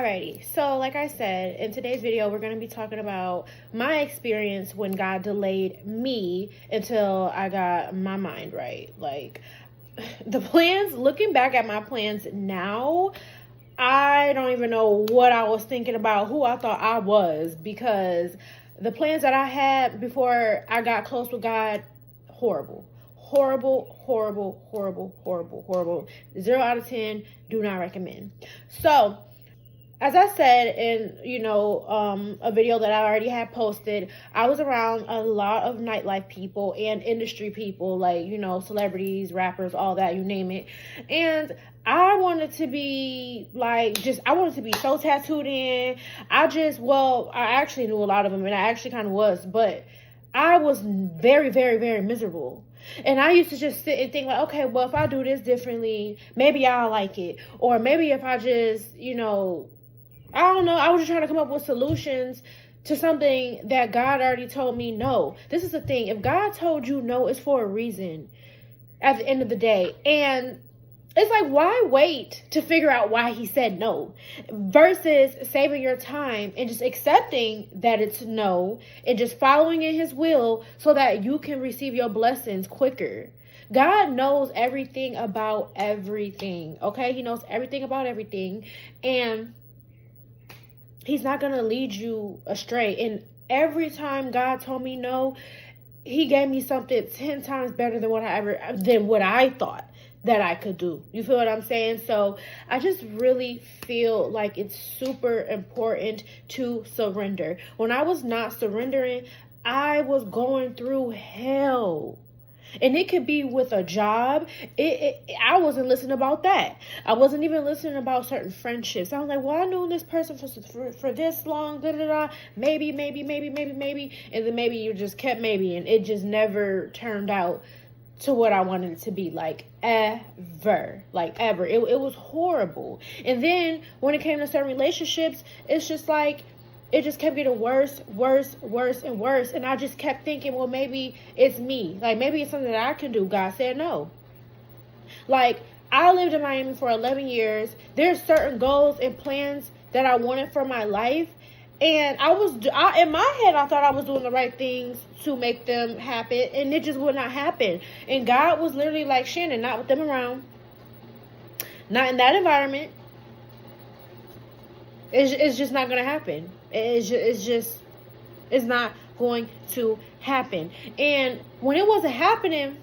Alrighty, so like I said, in today's video, we're going to be talking about my experience when God delayed me until I got my mind right. Like, the plans, looking back at my plans now, I don't even know what I was thinking about, who I thought I was, because the plans that I had before I got close with God, horrible. Horrible, horrible, horrible, horrible, horrible. 0 out of 10, do not recommend. So, as I said in, a video that I already had posted, I was around a lot of nightlife people and industry people, like, celebrities, rappers, all that, you name it. And I wanted to be I wanted to be so tattooed in. I actually knew a lot of them, and I actually kind of was, but I was very, very, very miserable. And I used to just sit and think like, okay, well, if I do this differently, maybe I'll like it. Or maybe if I just, I don't know. I was just trying to come up with solutions to something that God already told me no. This is the thing. If God told you no, it's for a reason at the end of the day. And it's like, why wait to figure out why he said no versus saving your time and just accepting that it's no and just following in his will so that you can receive your blessings quicker. God knows everything about everything, okay? He knows everything about everything, and he's not going to lead you astray. And every time God told me no, he gave me something 10 times better than what I thought that I could do. You feel what I'm saying? So I just really feel like it's super important to surrender. When I was not surrendering, I was going through hell. And it could be with a job. I wasn't listening about that. I wasn't even listening about certain friendships. I was like, well, I know this person for this long, maybe. And then maybe you just kept maybe, and it just never turned out to what I wanted it to be, ever. It was horrible. And then when it came to certain relationships, it's just like, it just kept getting worse, and worse. And I just kept thinking, well, maybe it's me. Maybe it's something that I can do. God said no. I lived in Miami for 11 years. There's certain goals and plans that I wanted for my life. And in my head, I thought I was doing the right things to make them happen. And it just would not happen. And God was literally like, Shannon, not with them around. Not in that environment. It's just not going to happen. It's not going to happen. And when it wasn't happening,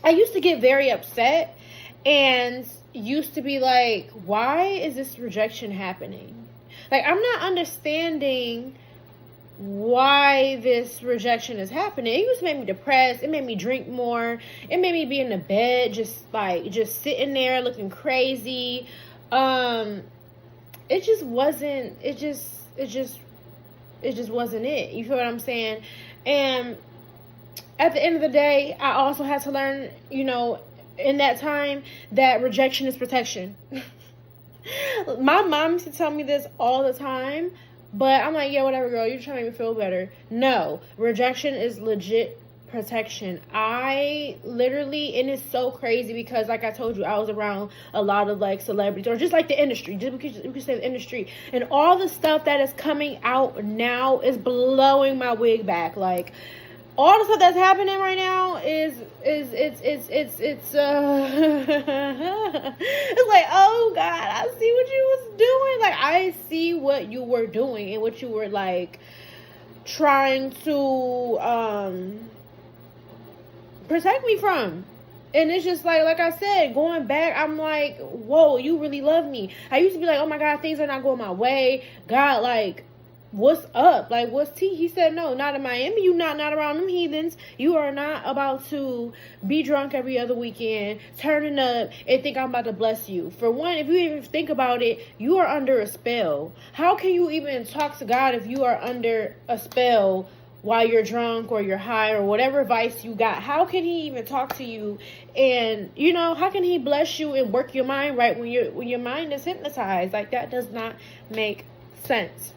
I used to get very upset and used to be like, why is this rejection happening? I'm not understanding why this rejection is happening. It used to make me depressed. It made me drink more. It made me be in the bed, just sitting there looking crazy. It just wasn't it. You feel what I'm saying? And at the end of the day, I also had to learn, in that time, that rejection is protection. My mom used to tell me this all the time, but I'm like, yeah, whatever, girl. You're trying to make me feel better. No, rejection is legit protection. I literally, and it's so crazy because, like I told you, I was around a lot of celebrities, or just the industry, just because we could say the industry, and all the stuff that is coming out now is blowing my wig back. All the stuff that's happening right now it's it's like, oh God, I see what you was doing. I see what you were doing and what you were trying to protect me from. And it's just like I said, going back, I'm like, whoa, you really love me. I used to be like, oh my God, things are not going my way. God, what's up? What's tea? He said, no, not in Miami. You not around them heathens. You are not about to be drunk every other weekend, turning up, and think I'm about to bless you. For one, if you even think about it, you are under a spell. How can you even talk to God if you are under a spell while you're drunk or you're high or whatever vice you got? How can he even talk to you? And, how can he bless you and work your mind right when your mind is hypnotized? That does not make sense.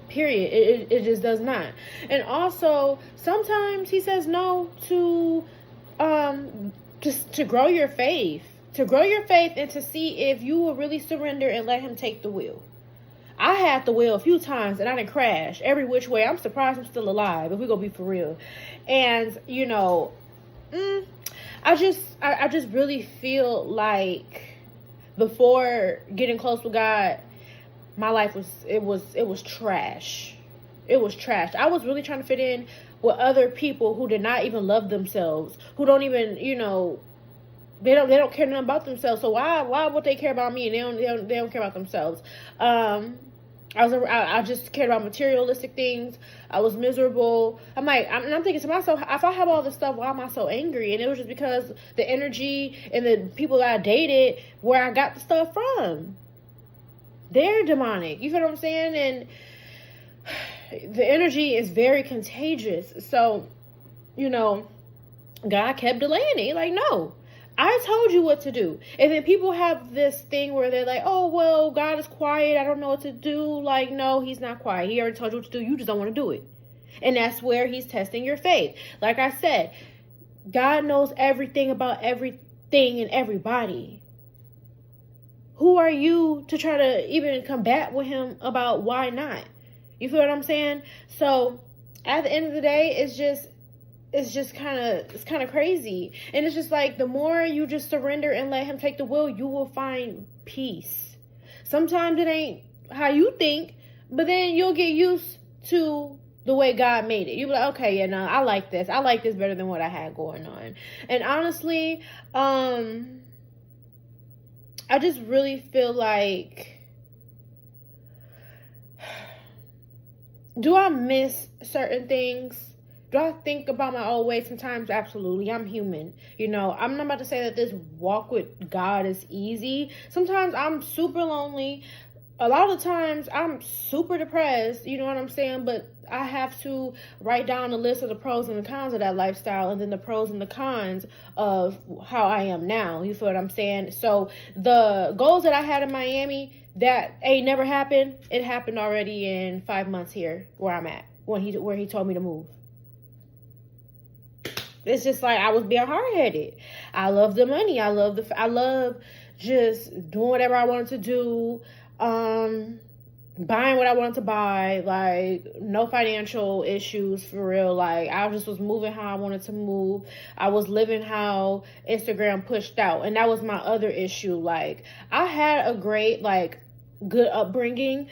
Period. It just does not. And also, sometimes he says no to just to grow your faith, to grow your faith and to see if you will really surrender and let him take the wheel. I had the wheel a few times and I didn't crash every which way. I'm surprised I'm still alive, if we're gonna be for real. And you know, I just really feel like before getting close with God, my life was trash. It was trash. I was really trying to fit in with other people who did not even love themselves, who don't even, you know, they don't care nothing about themselves. So why would they care about me and they don't care about themselves? I just cared about materialistic things. I was miserable. I'm thinking to myself, if I have all this stuff, why am I so angry? And it was just because the energy and the people that I dated, where I got the stuff from, they're demonic. You feel what I'm saying? And the energy is very contagious. So, you know, God kept delaying it. Like, no, I told you what to do. And then people have this thing where they're like, oh, well, God is quiet. I don't know what to do. Like, no, he's not quiet. He already told you what to do. You just don't want to do it. And that's where he's testing your faith. Like I said, God knows everything about everything and everybody. Who are you to try to even combat with him about why not? You feel what I'm saying? So at the end of the day, it's just kind of crazy. And it's just like, the more you just surrender and let him take the wheel, you will find peace. Sometimes it ain't how you think, but then you'll get used to the way God made it. You'll be like, okay, yeah, no, I like this. I like this better than what I had going on. And honestly, I just really feel like, do I miss certain things? Do I think about my old ways sometimes? Absolutely. I'm human. You know, I'm not about to say that this walk with God is easy. Sometimes I'm super lonely. A lot of the times I'm super depressed. You know what I'm saying? But I have to write down a list of the pros and the cons of that lifestyle, and then the pros and the cons of how I am now. You feel what I'm saying? So the goals that I had in Miami, that ain't never happened. It happened already in 5 months here where I'm at, where he told me to move. It's just like I was being hard-headed. I love the money. I love just doing whatever I wanted to do. Buying what I wanted to buy. Like, no financial issues for real. Like, I just was moving how I wanted to move. I was living how Instagram pushed out. And that was my other issue. Like, I had a great, like, good upbringing.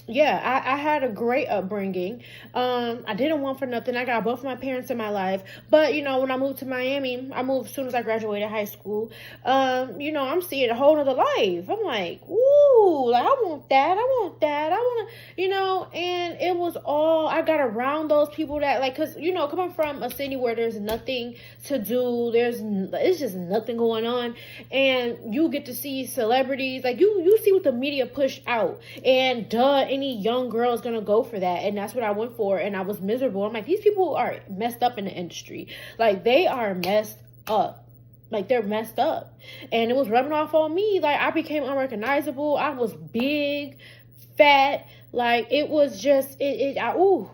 Yeah, I had a great upbringing. I didn't want for nothing. I got both of my parents in my life. But, you know, when I moved to Miami, I moved as soon as I graduated high school. You know, I'm seeing a whole nother life. I'm like, ooh, like, I want that. I want to, you know, and it was all, I got around those people that, like, because, you know, coming from a city where there's nothing to do, it's just nothing going on, and you get to see celebrities, like, you see what the media push out, and any young girl is gonna go for that. And that's what I went for, and I was miserable. I'm like, these people are messed up in the industry. Like, they are messed up. Like, they're messed up. And it was rubbing off on me. Like, I became unrecognizable. I was big, fat. Like, it was just, I don't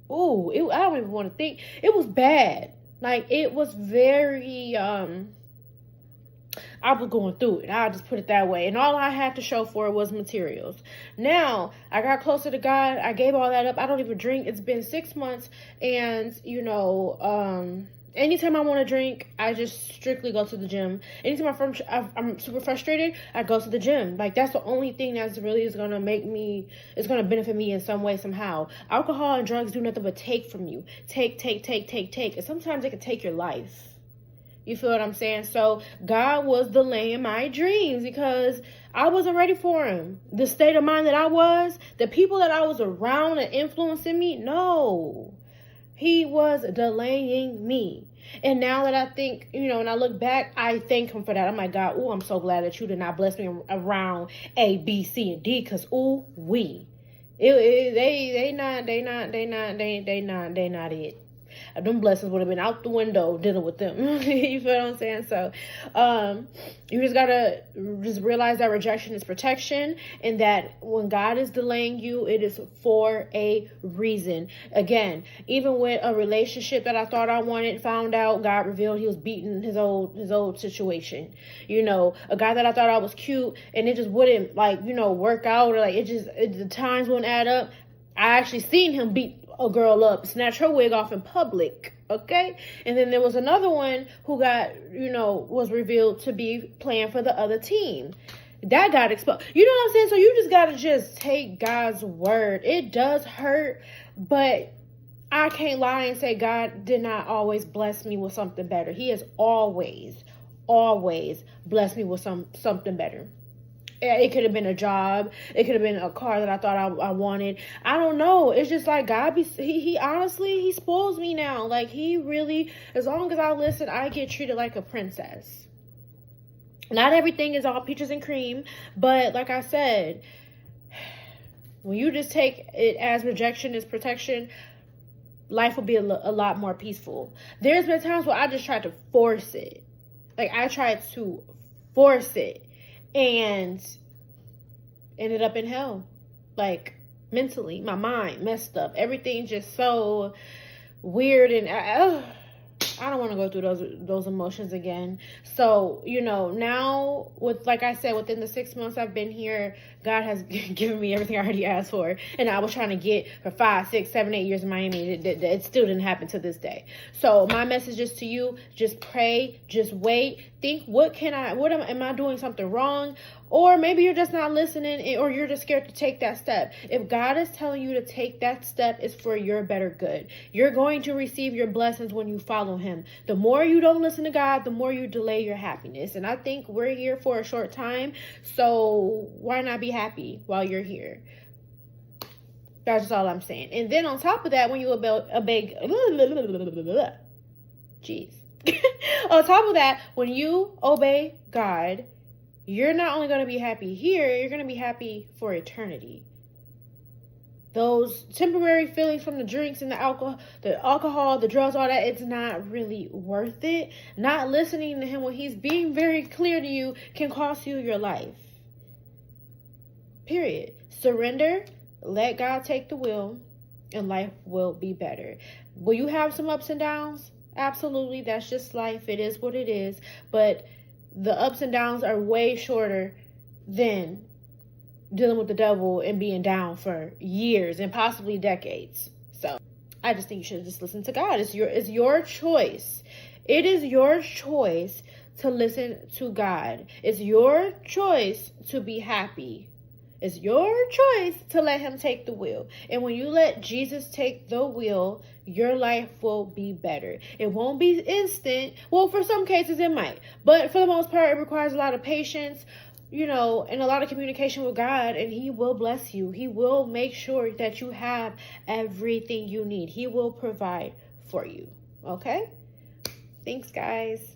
even want to think. It was bad. Like, it was very, I was going through it. I'll just put it that way. And all I had to show for it was materials. Now, I got closer to God. I gave all that up. I don't even drink. It's been 6 months. And, you know, anytime I want to drink, I just strictly go to the gym. Anytime I'm super frustrated, I go to the gym. Like, that's the only thing that's really is going to it's going to benefit me in some way, somehow. Alcohol and drugs do nothing but take from you. Take. And sometimes it can take your life. You feel what I'm saying? So God was delaying my dreams because I wasn't ready for him. The state of mind that I was, the people that I was around and influencing me, no. He was delaying me. And now that I think, you know, when I look back, I thank him for that. I'm like, God, I'm so glad that you did not bless me around A, B, C, and D, because they not it. them blessings would have been out the window dealing with them. You feel what I'm saying? So you just gotta just realize that rejection is protection, and that when God is delaying you, it is for a reason. Again, even with a relationship that I thought I wanted, found out God revealed he was beating his old situation. You know, a guy that I thought I was cute, and it just wouldn't, like, you know, work out, or like the times wouldn't add up. I actually seen him beat a girl up, snatch her wig off in public. Okay. And then there was another one who got, you know, was revealed to be playing for the other team. That got exposed. You know what I'm saying? So you just got to just take God's word. It does hurt, but I can't lie and say God did not always bless me with something better. He has always blessed me with something better. It could have been a job. It could have been a car that I thought I wanted. I don't know. It's just like God, he honestly, he spoils me now. Like, he really, as long as I listen, I get treated like a princess. Not everything is all peaches and cream, but like I said, when you just take it as rejection is protection, life will be a lot more peaceful. There's been times where I just tried to force it. Like, I tried to force it and ended up in hell. Like, mentally, my mind messed up. Everything just so weird, and I don't want to go through those emotions again. So, you know, now with, like I said, within the 6 months I've been here, God has given me everything I already asked for. And I was trying to get for 5, 6, 7, 8 years in Miami. It still didn't happen to this day. So my message is to you, just pray, just wait, think, am I doing something wrong? Or maybe you're just not listening, or you're just scared to take that step. If God is telling you to take that step, it's for your better good. You're going to receive your blessings when you follow him. The more you don't listen to God, the more you delay your happiness. And I think we're here for a short time, so why not be happy while you're here? That's just all I'm saying. And then on top of that, when you obey, jeez. On top of that, when you obey God, you're not only going to be happy here, you're going to be happy for eternity. Those temporary feelings from the drinks and the alcohol, the drugs, all that, it's not really worth it. Not listening to him when he's being very clear to you can cost you your life. Period. Surrender, let God take the wheel, and life will be better. Will you have some ups and downs? Absolutely. That's just life. It is what it is. But the ups and downs are way shorter than dealing with the devil and being down for years and possibly decades. So I just think you should just listen to God. It's your choice. It is your choice to listen to God. It's your choice to be happy. It's your choice to let him take the wheel. And when you let Jesus take the wheel, your life will be better. It won't be instant. Well, for some cases it might. But for the most part, it requires a lot of patience, you know, and a lot of communication with God. And he will bless you. He will make sure that you have everything you need. He will provide for you. Okay? Thanks, guys.